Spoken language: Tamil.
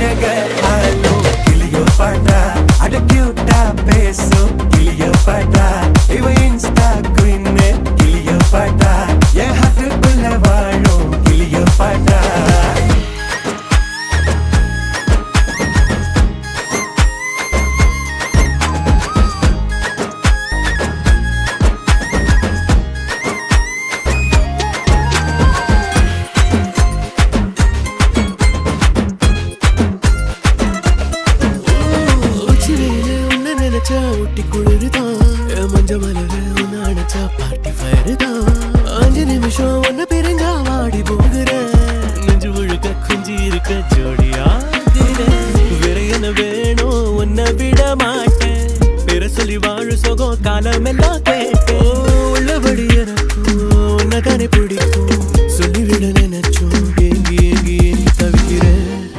அழக ஆலோ கிளியோ பாட்டா அட கியூட்டா பேசும் கிளியோ பாட்டா இவ இன்ஸ்டா குயின் கிளியோ பாட்டா என் ஹார்ட்டுக்குள்ள வாழும் கிளியோ பாட்டா ஊட்டி குளிர்தான் மஞ்ச மலர உன்ன அணைச்சா பார்ட்டி ஃபயர் தான் 5 நிமிஷம் ஒன்ன பிரிஞ்சா வாடி போகிறேன் நெஞ்சு முழுக்க குஞ்சி இருக்க ஜோடியாகிறேன் வேற என்ன வேணும் உன்னை விட மாட்டேன் பேர சொல்லி வாழு சோகம் காலம் எல்லாம் கேட்டேன்